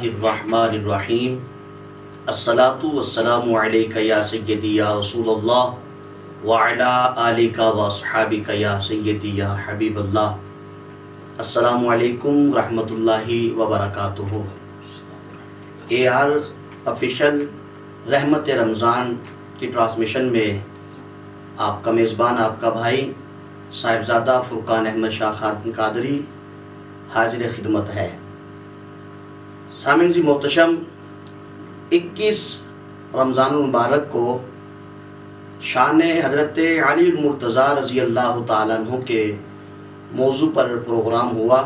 الرحمن الرحیم الصلاۃ والسلام علیک یا سیدی یا رسول اللہ وعلی آلک واصحابک یا سیدی یا حبیب اللہ۔ السلام علیکم ورحمۃ اللہ وبرکاتہ۔ AR آفیشل رحمت رمضان کی ٹرانسمیشن میں آپ کا میزبان، آپ کا بھائی صاحبزادہ فرقان احمد شاہ خادم قادری حاضر خدمت ہے۔ سامعین جی محتشم، 21 رمضان المبارک کو شان حضرت علی المرتضیٰ رضی اللہ تعالیٰ عنہ کے موضوع پر پروگرام ہوا۔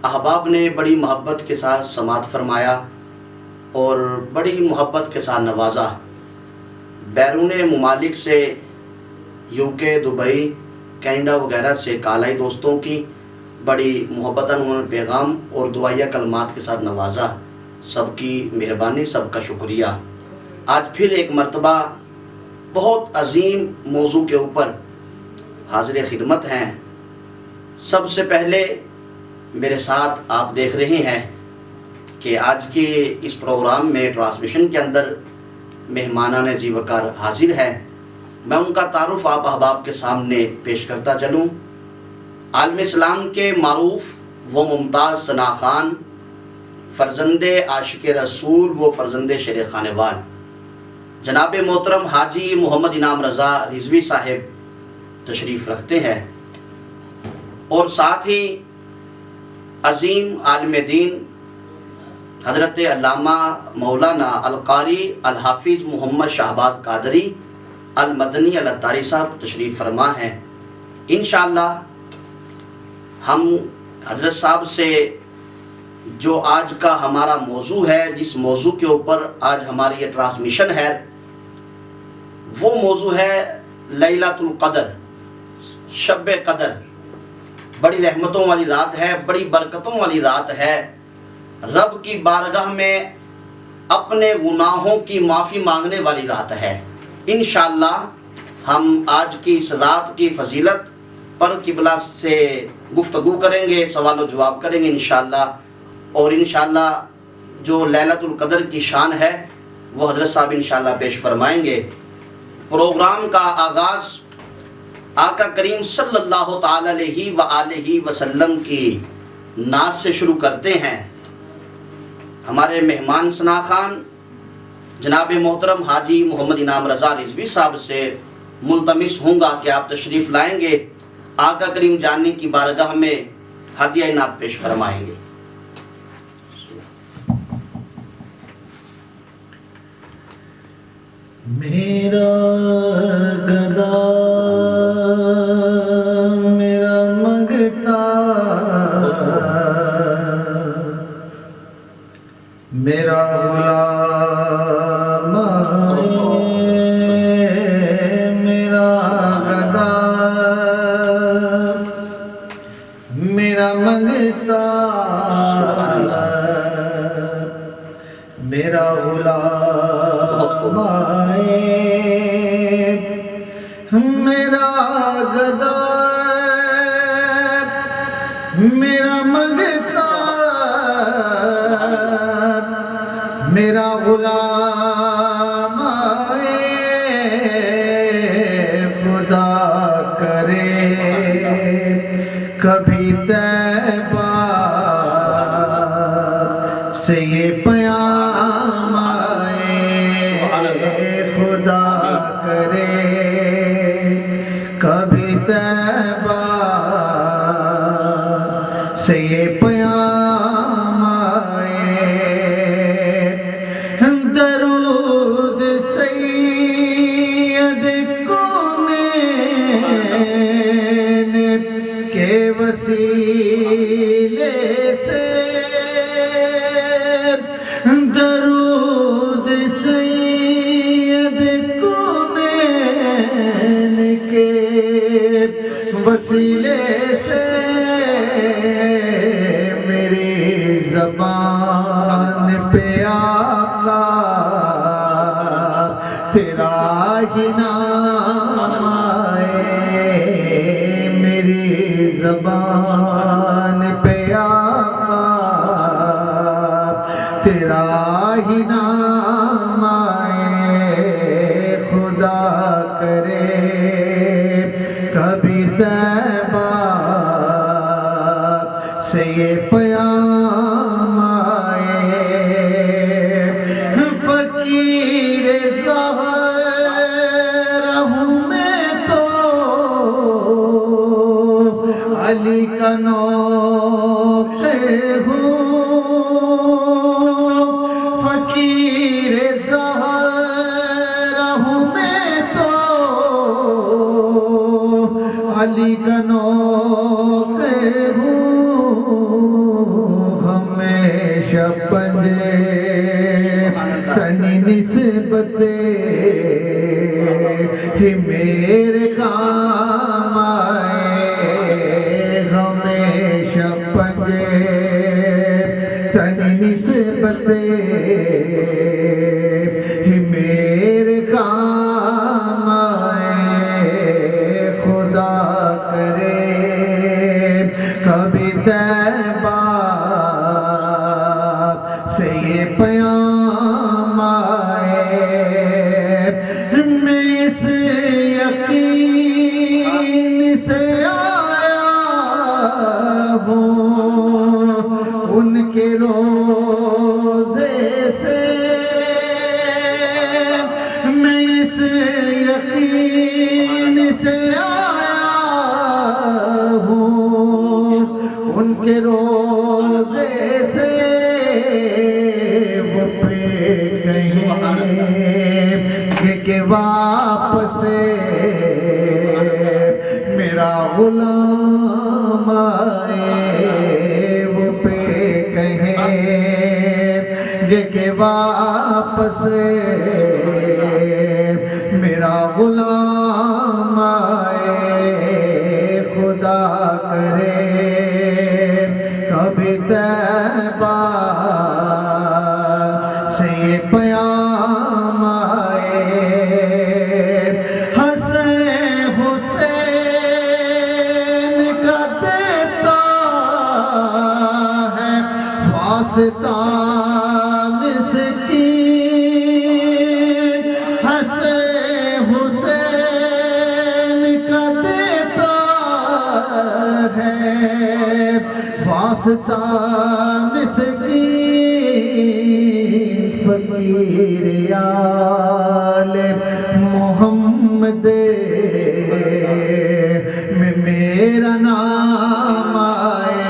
احباب نے بڑی محبت کے ساتھ سماعت فرمایا اور بڑی محبت کے ساتھ نوازا۔ بیرون ممالک سے UK، دبئی، کینیڈا وغیرہ سے کال آئی دوستوں کی، بڑی محبتاً انہوں نے پیغام اور دعائیہ کلمات کے ساتھ نوازا۔ سب کی مہربانی، سب کا شکریہ۔ آج پھر ایک مرتبہ بہت عظیم موضوع کے اوپر حاضر خدمت ہیں۔ سب سے پہلے میرے ساتھ آپ دیکھ رہے ہیں کہ آج کے اس پروگرام میں ٹرانسمیشن کے اندر مہمانان عزیز وقار حاضر ہیں۔ میں ان کا تعارف آپ احباب کے سامنے پیش کرتا چلوں۔ عالم اسلام کے معروف و ممتاز ثنا خان، فرزند عاشق رسول و فرزند شیر خانوال، جناب محترم حاجی محمد انعام رضا رضوی صاحب تشریف رکھتے ہیں، اور ساتھ ہی عظیم عالم دین حضرت علامہ مولانا القاری الحافظ محمد شہباز قادری المدنی الاتاری صاحب تشریف فرما ہیں۔ انشاءاللہ ہم حضرت صاحب سے جو آج کا ہمارا موضوع ہے، جس موضوع کے اوپر آج ہماری یہ ٹرانسمیشن ہے، وہ موضوع ہے لیلۃ القدر، شب قدر۔ بڑی رحمتوں والی رات ہے، بڑی برکتوں والی رات ہے۔ رب کی بارگاہ میں اپنے گناہوں کی معافی مانگنے والی رات ہے۔ انشاءاللہ ہم آج کی اس رات کی فضیلت پر قبلہ سے گفتگو کریں گے، سوال و جواب کریں گے انشاءاللہ، اور انشاءاللہ جو لیلۃ القدر کی شان ہے وہ حضرت صاحب انشاءاللہ پیش فرمائیں گے۔ پروگرام کا آغاز آقا کریم صلی اللہ تعالی علیہ وآلہ وسلم کی نعت سے شروع کرتے ہیں۔ ہمارے مہمان ثنا خان جناب محترم حاجی محمد انعام رضا رضوی صاحب سے ملتمس ہوں گا کہ آپ تشریف لائیں گے، آقا کریم جاننے کی بارگاہ میں ہدیہ نعت پیش فرمائیں گے۔ میرا گدا میرا منگتا، میرا غلام میرا گدا میرا منگتا، میرا غلام میرا گدا میرا منگتا، میرا غلام خدا کرے کبھی طیبہ سے یہ پیام آئے، خدا کرے کبھی طیبہ سے یہ پیام آئے۔ درود سید کونین کے وسیلے سے، درود سید کونین کے وسیلے سے، میری زبان پہ آقا تیرا ہی نام آئے، میری زبان پہ آقا تیرا ہی نام آئے خدا کرے کبھی طیبہ سے یہ پیام آئے فقیر ظاہر ہوں میں تو علی کا نوکر ہوں فقیر ظاہر ہوں میں تو علی کا نوکر ہوں ہمیشہ پنجے تنی نسبتے ہی میرے کام آئے ہمیشہ پنجے تنی نسبتے ہی میرے کام آئے خدا کرے کبھی طیبہ سے یہ پیام آئے میں اس یقین سے آیا ہوں ان کے روزے سے میں اس یقین سے آیا ہوں ان کے روزے سے وہ پہ کہیں کہ واپس میرا غلام آئے وہ پہ کہیں کہ واپس میرا غلام آئے خدا کرے کبھی طیبہ سے یہ پیام آئے حسین حسین کا دیتا ہے واسطہ مسکین حسین حسین کا دیتا ہے واسطہ مسکین فقیر آل محمد میں میرا نام آئے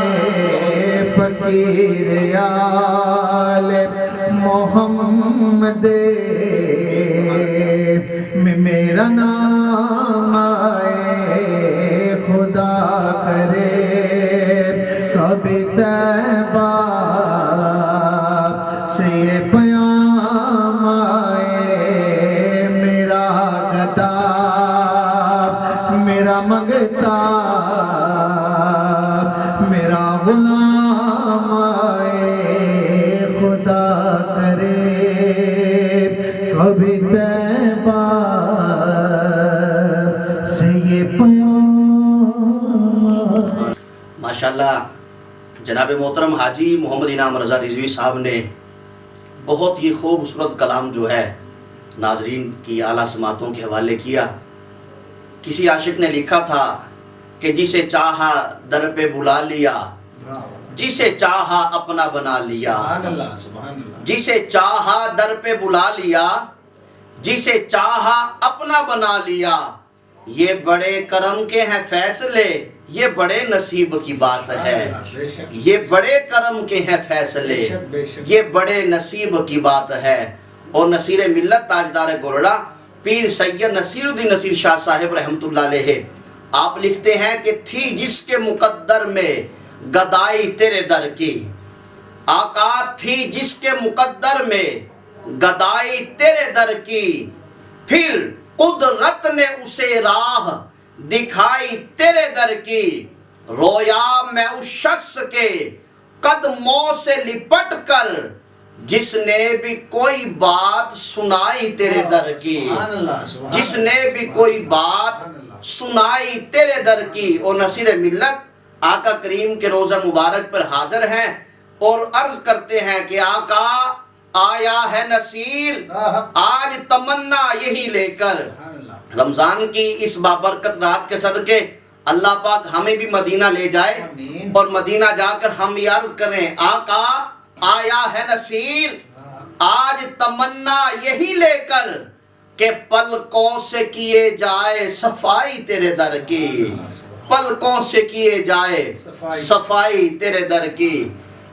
فقیر آل محمد میں میرا نام آئے خدا کرے کبھی طیبہ سے یہ پیام آئے میرا گدا میرا منگتا میرا غلام آئے خدا کرے کبھی طیبہ سے یہ پیام ماشاءاللہ جناب محترم حاجی محمد انعام رضا رضوی صاحب نے بہت ہی خوبصورت کلام جو ہے ناظرین کی اعلیٰ سماعتوں کے حوالے کیا. کسی عاشق نے لکھا تھا کہ جسے چاہا در پہ بلا لیا جسے چاہا اپنا بنا لیا جسے چاہا در پہ بلا لیا جسے چاہا اپنا بنا لیا یہ بڑے کرم کے ہیں فیصلے یہ بڑے نصیب کی بات ہے یہ بڑے کرم کے ہیں فیصلے یہ بڑے نصیب کی بات ہے. اور نصیر ملت تاجدار گورڑا پیر سید نصیر الدین نصیر شاہ صاحب رحمت اللہ علیہ آپ لکھتے ہیں کہ تھی جس کے مقدر میں گدائی تیرے در کی آقا تھی جس کے مقدر میں گدائی تیرے در کی پھر قدرت نے اسے راہ دکھائی تیرے در کی رویا میں اس شخص کے قدموں سے لپٹ کر جس نے بھی کوئی بات سنائی تیرے در کی جس نے بھی کوئی بات سنائی تیرے در کی. اور نصیر ملت آقا کریم کے روزہ مبارک پر حاضر ہیں اور عرض کرتے ہیں کہ آقا آیا ہے نصیر، آج تمنا یہی لے کر۔ رمضان کی اس بابرکت رات کے صدقے اللہ پاک ہمیں بھی مدینہ لے جائے اور مدینہ جا کر ہم یہ عرض کریں آقا آیا ہے نصیر، آج تمنا یہی لے کر کہ پلکوں سے کیے جائے صفائی تیرے در کی، پلکوں سے کیے جائے صفائی تیرے در کی۔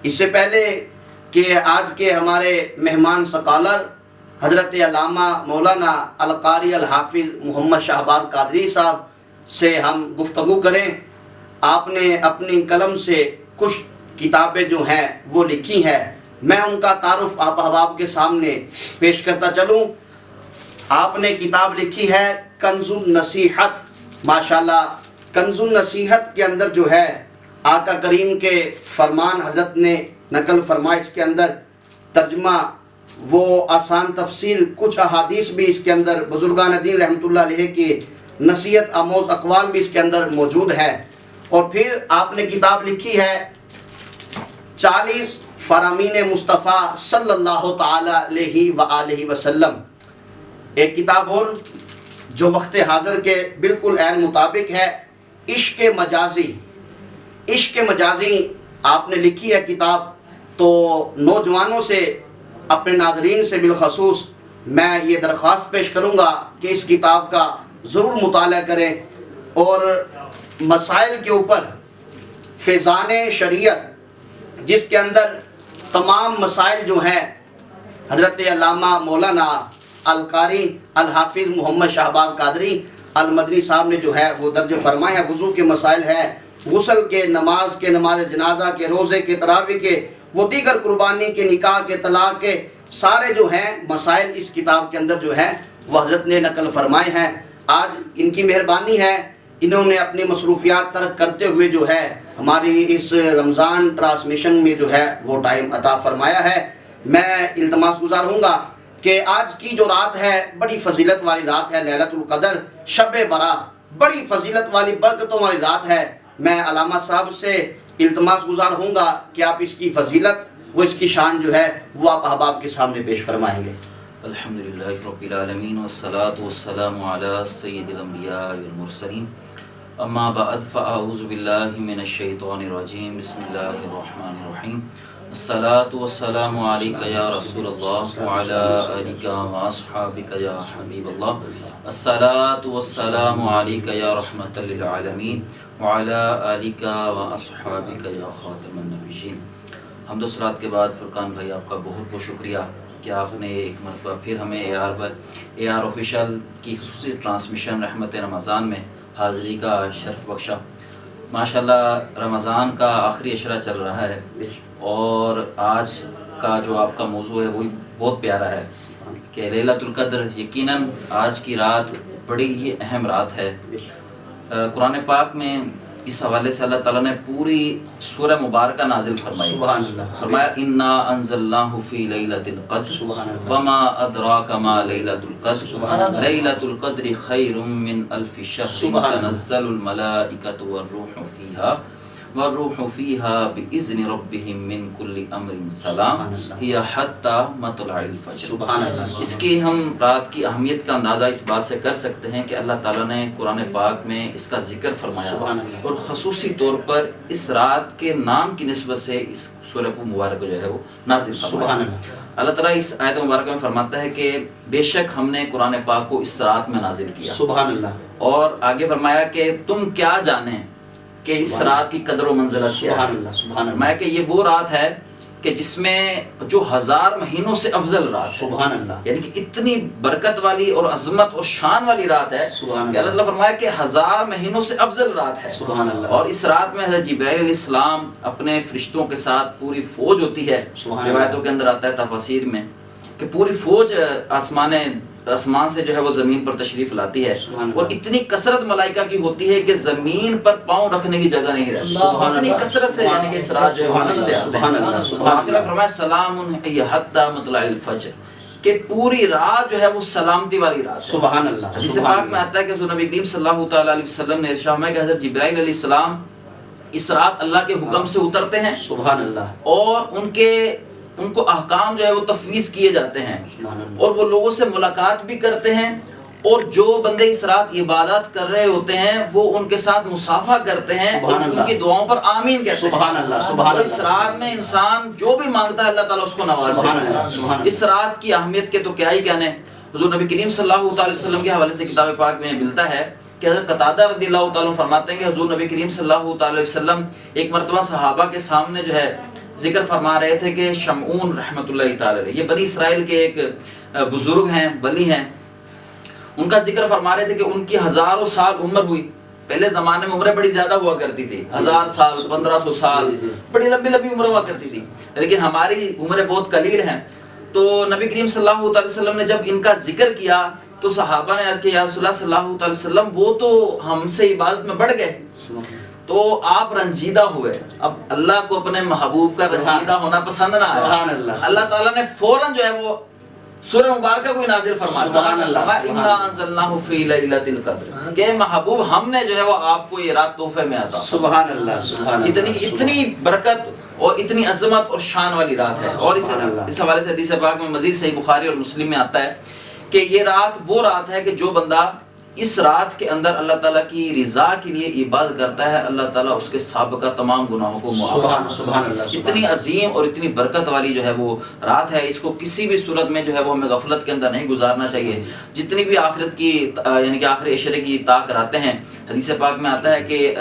اس سے پہلے کہ آج کے ہمارے مہمان سکالر حضرت علامہ مولانا القاری الحافظ محمد شہباز قادری صاحب سے ہم گفتگو کریں، آپ نے اپنی قلم سے کچھ کتابیں جو ہیں وہ لکھی ہیں، میں ان کا تعارف آپ احباب کے سامنے پیش کرتا چلوں۔ آپ نے کتاب لکھی ہے کنز النصیحت، ماشاءاللہ کنز النصیحت کے اندر جو ہے آقا کریم کے فرمان حضرت نے نقل فرمائے، اس کے اندر ترجمہ وہ آسان تفسیر، کچھ احادیث بھی اس کے اندر بزرگان دین رحمۃ اللہ علیہ کی نصیحت آموز اقوال بھی اس کے اندر موجود ہے۔ اور پھر آپ نے کتاب لکھی ہے 40 فرامین مصطفیٰ صلی اللہ تعالی علیہ وآلہ وسلم، ایک کتاب اور جو وقت حاضر کے بالکل عین مطابق ہے، عشق مجازی، عشق مجازی آپ نے لکھی ہے کتاب۔ تو نوجوانوں سے، اپنے ناظرین سے بالخصوص میں یہ درخواست پیش کروں گا کہ اس کتاب کا ضرور مطالعہ کریں اور مسائل کے اوپر فیضان شریعت، جس کے اندر تمام مسائل جو ہیں حضرت علامہ مولانا القاری الحافظ محمد شہباز قادری المدنی صاحب نے جو ہے وہ درج فرمائے ہیں۔ وضو کے مسائل ہیں، غسل کے، نماز کے، نماز جنازہ کے، روزے کے، تراویح کے، وہ دیگر قربانی کے، نکاح کے، طلاق کے، سارے جو ہیں مسائل اس کتاب کے اندر جو ہے وہ حضرت نے نقل فرمائے ہیں۔ آج ان کی مہربانی ہے، انہوں نے اپنی مصروفیات ترک کرتے ہوئے جو ہے ہماری اس رمضان ٹرانسمیشن میں جو ہے وہ ٹائم عطا فرمایا ہے۔ میں التماس گزار ہوں گا کہ آج کی جو رات ہے بڑی فضیلت والی رات ہے، لیلۃ القدر، شب برات، بڑی فضیلت والی برکتوں والی رات ہے۔ میں علامہ صاحب سے التماس گزار ہوں گا کہ آپ اس کی فضیلت، وہ اس کی شان جو ہے وہ آپ احباب کے سامنے پیش فرمائیں گے۔ الحمدللہ رب العالمین والصلاة والسلام علی سید الانبیاء والمرسلین، اما بعد فاعوذ باللہ من الشیطان الرجیم، بسم اللہ الرحمن الرحیم۔ الصلاة والسلام علیک یا رسول اللہ وعلی آلک واصحابک یا حبیب اللہ۔ الصلاة والسلام علیک یا رحمت للعالمین وعلی آلک واصحابک یا خاتم النبیین۔ حمد و صلوات کے بعد فرقان بھائی آپ کا بہت بہت شکریہ کہ آپ نے ایک مرتبہ پھر ہمیں اے آر آفیشل کی خصوصی ٹرانسمیشن رحمت رمضان میں حاضری کا شرف بخشا۔ ماشاءاللہ رمضان کا آخری عشرہ چل رہا ہے اور آج کا جو آپ کا موضوع ہے وہی بہت پیارا ہے کہ لیلۃ القدر، یقیناً آج کی رات بڑی ہی اہم رات ہے۔ قرآن پاک میں اس حوالے سے اللہ تعالیٰ نے پوری سورہ مبارکہ نازل فرمائی، سبحان اللہ، فرمایا انا انزلناہ فی لیلۃ القدر وما ادراک ما لیلۃ القدر لیلۃ القدر خیر من الف شہر تنزل الملائکۃ والروح فیہا بإذن ربہم من کل امر سلام ہی حتی مطلع الفجر۔ سبحان اللہ۔ اس کی ہم رات کی اہمیت کا اندازہ اس بات سے کر سکتے ہیں کہ اللہ تعالیٰ نے قرآن پاک میں اس کا ذکر فرمایا اور خصوصی طور پر اس رات کے نام کی نسبت سے اس سورہ مبارکہ جو ہے وہ نازل فرمایا۔ اللہ تعالیٰ اس آیت مبارکہ میں فرماتا ہے کہ بے شک ہم نے قرآن پاک کو اس رات میں نازل کیا، سبحان اللہ، اور آگے فرمایا کہ تم کیا جانیں کہ اس رات کی قدر و منزلت کیا ہے۔ سبحان اللہ، سبحان اللہ، فرمایا کہ یہ وہ رات ہے کہ جس میں جو 1000 مہینوں سے افضل رات ہے، سبحان اللہ، یعنی کہ اتنی برکت والی اور عظمت اور شان والی رات ہے سبحان کہ اللہ تعالیٰ فرمایا کہ 1000 مہینوں سے افضل رات ہے۔ سبحان اللہ، اور اس رات میں حضرت جبرائیل علیہ السلام اپنے فرشتوں کے ساتھ پوری فوج ہوتی ہے، سبحان اللہ، روایتوں کے اندر آتا ہے تفاسیر میں کہ پوری فوج آسمان سے جو ہے وہ زمین پر تشریف لاتی ہے، اور اتنی کثرت ملائکہ کی ہوتی ہے کہ زمین پر پاؤں رکھنے کی جگہ نہیں رہتی، اتنی کثرت سے، یعنی کہ اس رات جو ہے وہ فرشتے آتے سبحان اللہ، ہیں۔ سبحان اللہ، آخر فرمایا سلام ہی حتی مطلع الفجر، کہ پوری رات جو ہے وہ سلامتی والی رات ہے۔ سبحان اللہ، حدیث پاک میں آتا ہے کہ حضور نبی کریم صلی اللہ تعالیٰ علیہ وسلم نے ارشاد فرمایا کہ حضرت جبرائیل علیہ السلام اس رات اللہ کے حکم سے اترتے ہیں سبحان اللہ، اور ان کو احکام جو ہے وہ تفویض کیے جاتے ہیں، سبحان اللہ، اور وہ لوگوں سے ملاقات بھی کرتے ہیں، اور جو بندے اس رات عبادات کر رہے ہوتے ہیں وہ ان کے ساتھ مصافحہ کرتے ہیں اور سبحان ان اللہ، کی دعاؤں پر آمین کہتے ہیں۔ سبحان اللہ، سبحان اور اللہ، اس رات میں انسان جو بھی مانگتا ہے اللہ تعالیٰ اس کو نوازتا سبحان اللہ، ہے۔ سبحان اللہ۔ اس رات کی اہمیت کے تو کیا ہی کہنے، حضور نبی کریم صلی اللہ علیہ وسلم کے حوالے سے کتاب پاک میں ملتا ہے کہ حضرت قتادہ رضی اللہ تعالیٰ فرماتے ہیں کہ حضور نبی کریم صلی اللہ علیہ وسلم ایک مرتبہ صحابہ کے سامنے جو ہے ذکر فرما رہے تھے کہ شمعون رحمۃ اللہ تعالیٰ علیہ، یہ بنی اسرائیل کے ایک بزرگ ہیں، ولی ہیں، ان کا ذکر فرما رہے تھے کہ ان کی ہزاروں سال عمر ہوئی۔ پہلے زمانے میں عمریں بڑی زیادہ ہوا کرتی تھی، 1000 سال 1500 سال، بڑی لمبی لمبی عمر ہوا کرتی تھی، لیکن ہماری عمریں بہت قلیل ہیں۔ تو نبی کریم صلی اللہ علیہ وسلم نے جب ان کا ذکر کیا تو صحابہ نے عرض کیا یا رسول اللہ صلی اللہ علیہ وسلم وہ تو ہم سے عبادت میں بڑھ گئے۔ تو آپ رنجیدہ ہوئے، اب اللہ کو اپنے محبوب کا رنجیدہ ہونا پسند نہ سبحان آیا، اللہ، اللہ تعالیٰ نے فوراً جو ہے وہ سورہ مبارکہ کو نازل فرما سبحان اللہ، دیا، اِنَّا أَنزَلْنَاهُ فِي لَيْلَةِ الْقَدْرِ، کہ محبوب ہم نے جو ہے وہ آپ کو یہ رات تحفے میں عطا کی۔ سبحان اللہ، سبحان اللہ، اتنی برکت اور اتنی عظمت اور شان والی رات ہے۔ اور سبحان اللہ۔ اس حوالے سے حدیث پاک میں مزید صحیح بخاری اور مسلم میں آتا ہے کہ یہ رات وہ رات ہے کہ جو بندہ اس رات کے اندر اللہ تعالیٰ کی رضا کے لیے عبادت کرتا ہے، اللہ تعالیٰ اس کے سابقہ تمام گناہوں کو معاف سبحان کرتا ہے۔ سبحان اللہ، اتنی عظیم اور اتنی برکت والی جو ہے وہ رات ہے، اس کو کسی بھی صورت میں جو ہے وہ ہمیں غفلت کے اندر نہیں گزارنا چاہیے۔ جتنی بھی آخرت کی یعنی کہ آخری عشرے کی طاق راتیں ہیں، حدیث پاک میں آتا ہے کہ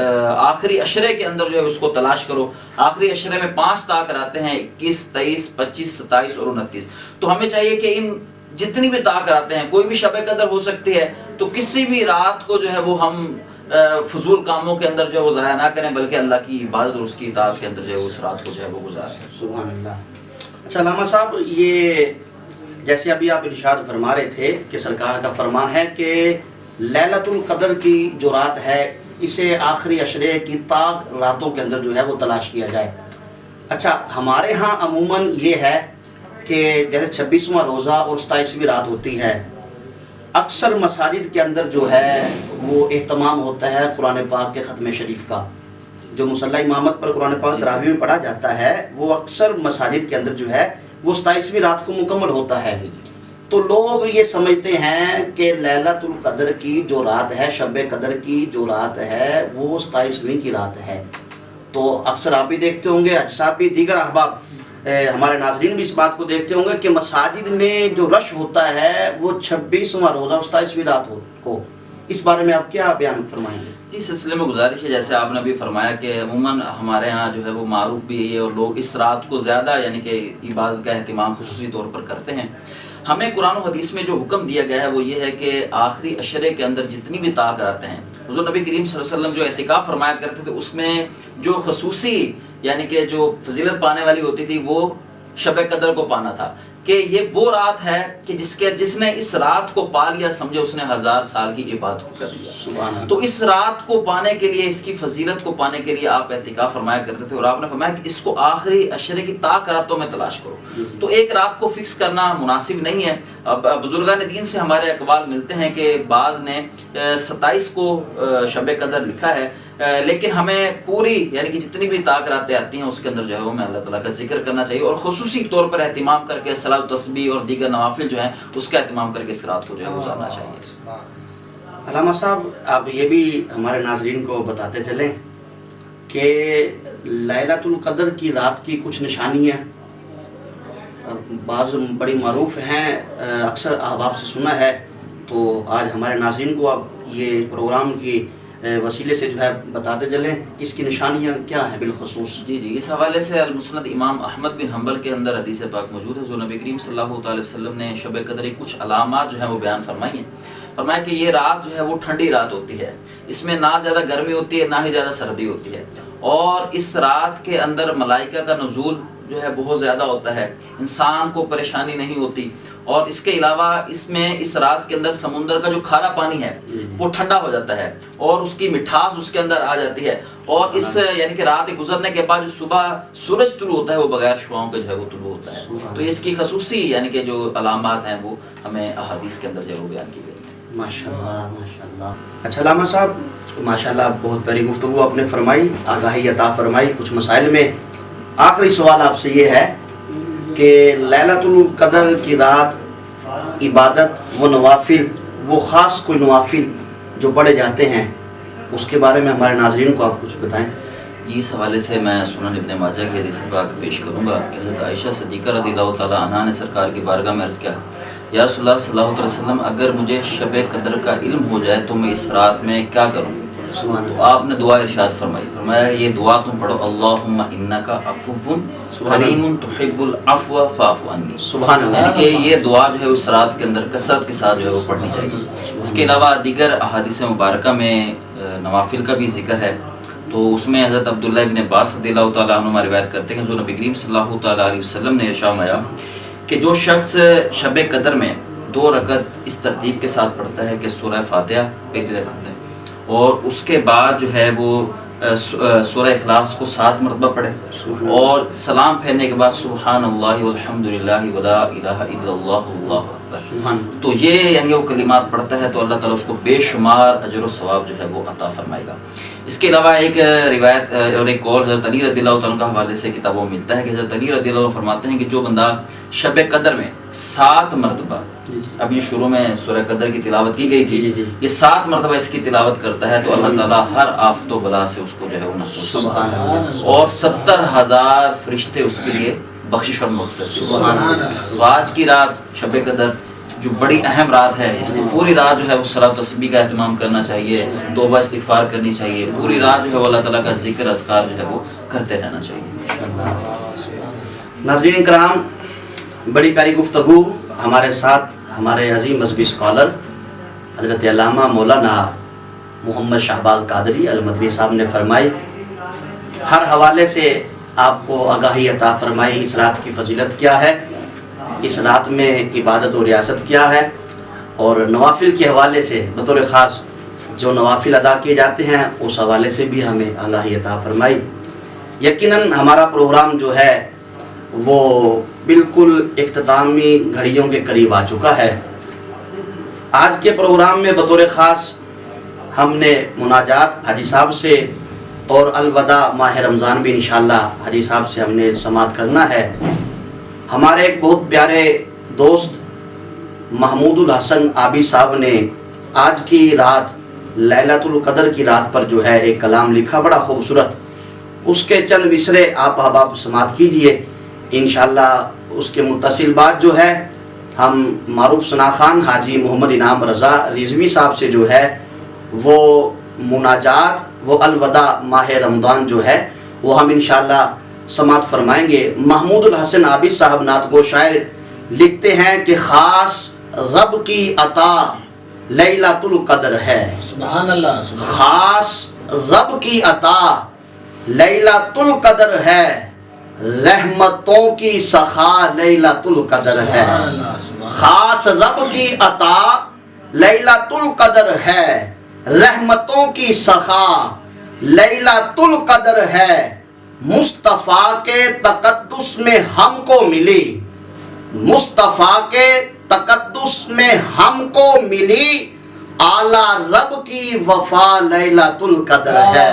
آخری عشرے کے اندر جو ہے اس کو تلاش کرو۔ آخری عشرے میں 5 طاق راتیں ہیں، 21، 23، 25، 27 اور 29۔ تو ہمیں چاہیے کہ ان جتنی بھی طاق راتیں ہیں، کوئی بھی شب قدر ہو سکتی ہے، تو کسی بھی رات کو جو ہے وہ ہم فضول کاموں کے اندر جو ہے وہ ضائع نہ کریں، بلکہ اللہ کی عبادت اور اس کی اطاعت کے اندر جو ہے اس رات کو جو ہے وہ گزاریں۔ سبحان اللہ۔ اچھا علامہ صاحب، یہ جیسے ابھی آپ ارشاد فرما رہے تھے کہ سرکار کا فرمان ہے کہ لیلۃ القدر کی جو رات ہے اسے آخری عشرے کی طاق راتوں کے اندر جو ہے وہ تلاش کیا جائے۔ اچھا، ہمارے ہاں عموماً یہ ہے کہ جیسے 26واں روزہ اور 27ویں رات ہوتی ہے، اکثر مساجد کے اندر جو ہے وہ اہتمام ہوتا ہے قرآن پاک کے ختم شریف کا۔ جو مصلی امامت پر قرآن پاک تراویح میں پڑھا جاتا ہے وہ اکثر مساجد کے اندر جو ہے وہ 27ویں رات کو مکمل ہوتا ہے۔ تو لوگ یہ سمجھتے ہیں کہ لیلۃ القدر کی جو رات ہے، شب قدر کی جو رات ہے وہ 27ویں کی رات ہے۔ تو اکثر آپ بھی دیکھتے ہوں گے، حج صاحب بھی، دیگر احباب ہمارے ناظرین بھی اس بات کو دیکھتے ہوں گے کہ مساجد میں جو رش ہوتا ہے وہ 26واں روزہ 27ویں رات کو۔ اس بارے میں آپ کیا بیان فرمائیں گے؟ جی، سلسلے میں گزارش ہے، جیسے آپ نے بھی فرمایا کہ عموماً ہمارے ہاں جو ہے وہ معروف بھی ہے اور لوگ اس رات کو زیادہ یعنی کہ عبادت کا اہتمام خصوصی طور پر کرتے ہیں۔ ہمیں قرآن و حدیث میں جو حکم دیا گیا ہے وہ یہ ہے کہ آخری عشرے کے اندر جتنی بھی طاق راتیں ہیں، حضور نبی کریم صلی اللہ علیہ وسلم جو اعتکاف فرمایا کرتے تھے اس میں جو خصوصی یعنی کہ جو فضیلت پانے والی ہوتی تھی وہ شب قدر کو پانا تھا، کہ یہ وہ رات ہے کہ جس نے اس رات کو پا لیا سمجھے اس نے 1000 سال کی عبادت کو کر لیا۔ سبحان اللہ۔ تو اس رات کو پانے کے لیے، اس کی فضیلت کو پانے کے لیے آپ اعتکاف فرمایا کرتے تھے، اور آپ نے فرمایا کہ اس کو آخری عشرے کی طاق راتوں میں تلاش کرو۔ تو ایک رات کو فکس کرنا مناسب نہیں ہے۔ اب بزرگان دین سے ہمارے اقوال ملتے ہیں کہ بعض نے 27 کو شب قدر لکھا ہے، لیکن ہمیں پوری یعنی کہ جتنی بھی طاق راتیں آتی ہیں اس کے اندر جو ہے وہ ہمیں اللہ تعالیٰ کا ذکر کرنا چاہیے، اور خصوصی طور پر اہتمام کر کے صلاۃ و تسبیح اور دیگر نوافل جو ہیں اس کا اہتمام کر کے اس رات کو جو ہے گزارنا چاہیے۔ علامہ صاحب، آپ یہ بھی ہمارے ناظرین کو بتاتے چلیں کہ لیلۃ القدر کی رات کی کچھ نشانیاں بعض بڑی معروف ہیں، اکثر احباب سے سنا ہے، تو آج ہمارے ناظرین کو آپ یہ پروگرام کی وسیلے سے جو ہے بتاتے چلیں اس کی نشانیاں کیا ہیں بالخصوص۔ جی، اس حوالے سے المسند امام احمد بن حنبل کے اندر حدیث پاک موجود ہے۔ جو نبی کریم صلی اللہ علیہ وسلم نے شب قدر کی کچھ علامات جو ہیں وہ بیان فرمائی ہیں۔ فرمایا کہ یہ رات جو ہے وہ ٹھنڈی رات ہوتی ہے، اس میں نہ زیادہ گرمی ہوتی ہے نہ ہی زیادہ سردی ہوتی ہے، اور اس رات کے اندر ملائکہ کا نزول جو ہے بہت زیادہ ہوتا ہے، انسان کو پریشانی نہیں ہوتی، اور اس کے علاوہ اس رات کے اندر سمندر کا جو کھارا پانی ہے وہ ٹھنڈا ہو جاتا ہے، اور اس کی مٹھاس اس کے اندر آ جاتی ہے، اور اس یعنی کہ رات گزرنے کے بعد جو صبح سورج طلوع ہوتا ہے وہ بغیر شعاؤں کے جو ہے وہ طلوع ہوتا ہے۔ تو اس کی خصوصی یعنی کہ جو علامات ہیں وہ ہمیں احادیث کے اندر جو ہے وہ بیان کی گئی ہیں۔ ماشاءاللہ ماشاءاللہ. اچھا علامہ صاحب، ماشاءاللہ بہت پیاری گفتگو آپ نے فرمائی، آگاہی عطا فرمائی کچھ مسائل میں. آخری سوال آپ سے یہ ہے کہ لیلۃ القدر کی رات عبادت و نوافل، وہ خاص کوئی نوافل جو پڑھے جاتے ہیں، اس کے بارے میں ہمارے ناظرین کو آپ کچھ بتائیں. اس حوالے سے میں سنن ابن ماجہ کی حدیث پاک پیش کروں گا کہ حضرت عائشہ صدیقہ رضی اللہ تعالیٰ عنہا نے سرکار کی بارگاہ میں عرض کیا، یا رسول اللہ صلی اللہ علیہ وسلم، اگر مجھے شب قدر کا علم ہو جائے تو میں اس رات میں کیا کروں؟ سبحان تو اللہ. آپ نے دعا ارشاد فرمایا یہ دعا تم پڑھو، اللہم انک عفو کریم تحب العفو فاعف عنی. سبحان اللہ. یعنی کہ یہ دعا جو ہے اس رات کے اندر کثرت کے ساتھ جو ہے وہ پڑھنی چاہیے. اس کے علاوہ دیگر احادیث مبارکہ میں نوافل کا بھی ذکر ہے. تو اس میں حضرت عبداللہ ابن عباس رضی اللہ تعالیٰ عنہ روایت کرتے ہیں کہ حضور نبی کریم صلی اللہ تعالیٰ علیہ وسلم نے ارشاد فرمایا کہ جو شخص شب قدر میں 2 رکعت اس ترتیب کے ساتھ پڑھتا ہے کہ سورہ فاتحہ پہلی رکعت ہے اور اس کے بعد جو ہے وہ سورہ اخلاص کو 7 مرتبہ پڑھے اور سلام پھیرنے کے بعد سبحان اللہ والحمدللہ ولا الہ الا اللہ واللہ اکبر، تو یہ یعنی وہ کلمات پڑھتا ہے تو اللہ تعالیٰ اس کو بے شمار اجر و ثواب جو ہے وہ عطا فرمائے گا. اس کے علاوہ ایک روایت اور ایک قول حضرت علی رضی اللہ تعالیٰ عنہ کا حوالے سے کتابوں میں ملتا ہے کہ حضرت علی رضی اللہ عنہ فرماتے ہیں کہ جو بندہ شب قدر میں 7 مرتبہ، ابھی شروع میں سورہ قدر کی تلاوت کی گئی تھی، یہ 7 مرتبہ اس کی تلاوت کرتا ہے تو اللہ تعالیٰ ہر آفت و بلا سے اس کو جو ہے وہ محفوظ اور 70,000 فرشتے اس کے لیے بخشش اور مغفرت. تو آج کی رات شب قدر جو بڑی اہم رات ہے، اس کو پوری رات جو ہے وہ صلاۃ و تسبیح کا اہتمام کرنا چاہیے، توبہ استغفار کرنی چاہیے، پوری رات جو ہے وہ اللہ تعالیٰ کا ذکر اذکار جو ہے وہ کرتے رہنا چاہیے. ناظرین کرام، بڑی پیاری گفتگو ہمارے ساتھ ہمارے عظیم مذہبی اسکالر حضرت علامہ مولانا محمد شہباز قادری المدنی صاحب نے فرمائی. ہر حوالے سے آپ کو آگاہی عطا فرمائی اس رات کی فضیلت کیا ہے، اس رات میں عبادت و ریاست کیا ہے، اور نوافل کے حوالے سے بطور خاص جو نوافل ادا کیے جاتے ہیں اس حوالے سے بھی ہمیں آگاہی عطا فرمائی. یقیناً ہمارا پروگرام جو ہے وہ بالکل اختتامی گھڑیوں کے قریب آ چکا ہے. آج کے پروگرام میں بطور خاص ہم نے مناجات حاجی صاحب سے اور الوداع ماہ رمضان بھی انشاءاللہ حاجی صاحب سے ہم نے سماعت کرنا ہے. ہمارے ایک بہت پیارے دوست محمود الحسن عابی صاحب نے آج کی رات لیلۃ القدر کی رات پر جو ہے ایک کلام لکھا بڑا خوبصورت، اس کے چند مصرے آپ احباب سماعت کیجئے. انشاءاللہ اس کے متصل بات جو ہے ہم معروف ثنا خان حاجی محمد انعام رضا رضوی صاحب سے جو ہے وہ مناجات وہ الوداع ماہ رمضان جو ہے وہ ہم انشاءاللہ سماعت فرمائیں گے. محمود الحسن عابد صاحب نعت گو شاعر لکھتے ہیں کہ خاص رب کی عطا لیلۃ القدر ہے. سبحان اللہ. خاص رب کی عطا لیلۃ القدر ہے، رحمتوں کی سخا لیلۃ القدر ہے. خاص رب کی عطا لیلۃ القدر ہے، رحمتوں کی سخا لیلۃ القدر ہے. مصطفیٰ کے تقدس میں ہم کو ملی، مصطفیٰ کے تقدس میں ہم کو ملی، اعلیٰ رب کی وفا لیلۃ القدر ہے.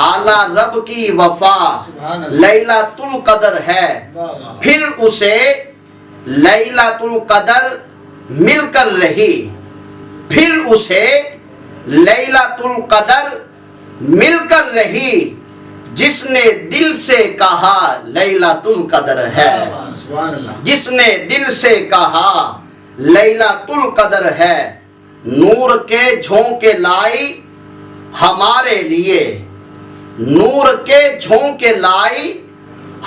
اعلیٰ رب کی وفا لیلۃ القدر ہے. پھر اسے لیلۃ القدر مل کر رہی، پھر اسے لیلۃ القدر مل کر رہی، جس نے دل سے کہا لیلۃ القدر ہے. جس نے دل سے کہا لیلۃ القدر ہے. نور کے جھونکے لائی ہمارے لیے، نور کے جھونکے لائی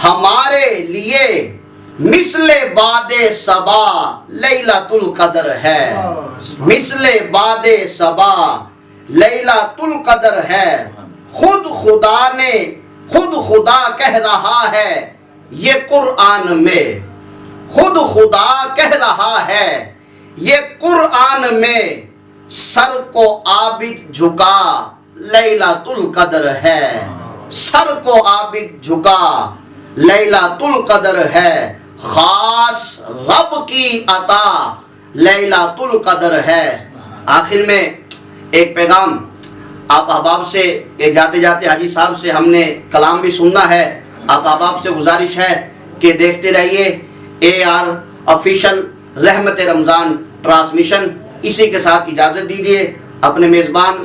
ہمارے لیے، مثل باد صبا لیلۃ القدر ہے. مثل باد صبا لیلۃ القدر ہے. خود خدا کہہ رہا ہے یہ قرآن میں، خود خدا کہہ رہا ہے یہ قرآن میں، سر کو عابد جھکا لیلۃ القدر ہے. سر کو عابد جھکا لیلۃ القدر ہے. خاص رب کی عطا لیلۃ القدر ہے. آخر میں ایک پیغام آپ احباب سے کہ جاتے جاتے حاجی صاحب سے ہم نے کلام بھی سننا ہے، آپ احباب سے گزارش ہے کہ دیکھتے رہیے AR آفیشل رحمت رمضان ٹرانسمیشن۔ اسی کے ساتھ اجازت دیجیے اپنے میزبان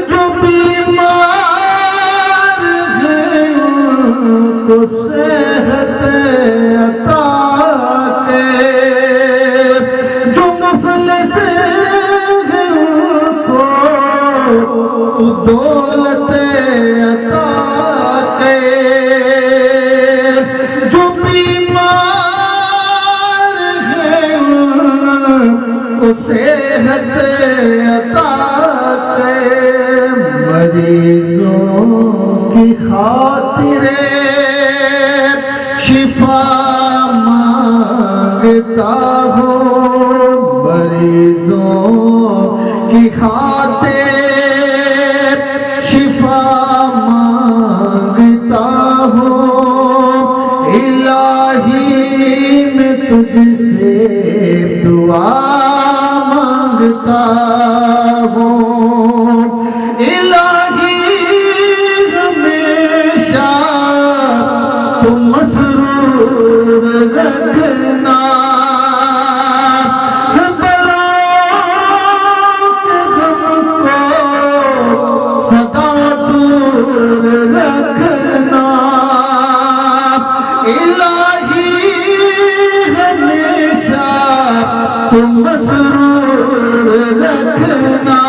جو بیمار ہیں ان کو صحت عطا کے، جو مفلس ہیں ان کو تو دولت عطا کے، جو بیمار ہیں ان کو صحت عطا کے، مریضوں کی خاطر شفا مانگتا ہوں، مریضوں کی خاطر شفا مانگتا ہوں، الہی میں تجھ سے دعا مانگتا ہوں، الہی ہمیشہ تم مسرور رکھنا، بلاؤں کے غم کو سدا دور رکھنا، الہی ہمیشہ تم مسرور رکھنا،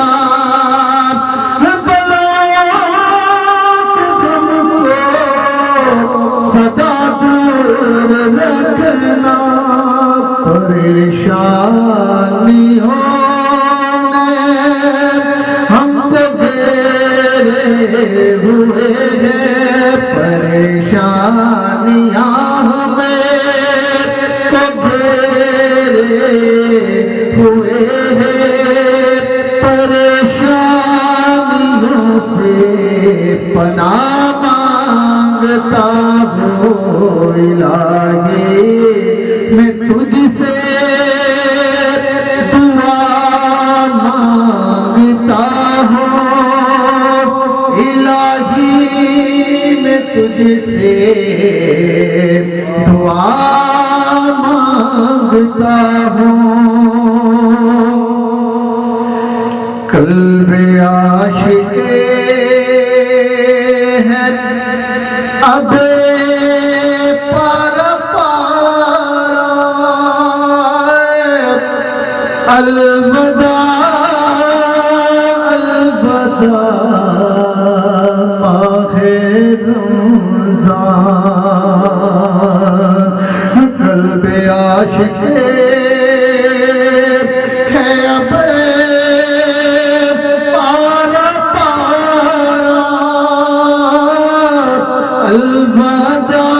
تجھ سے دعا مانگتا ہوں، قلب عاشق ہے اب پار پارا، الوداع الوداع ماہ رمضان، قلب عاشق ہے اب پار پارا، الوداع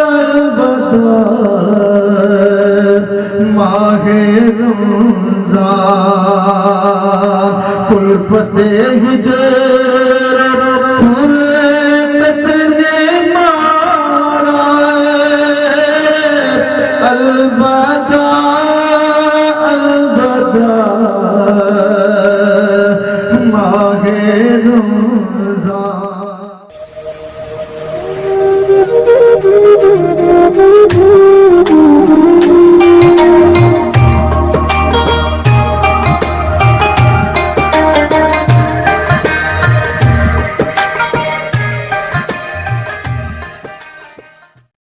الوداع ماہ رمضان، الفت ہجر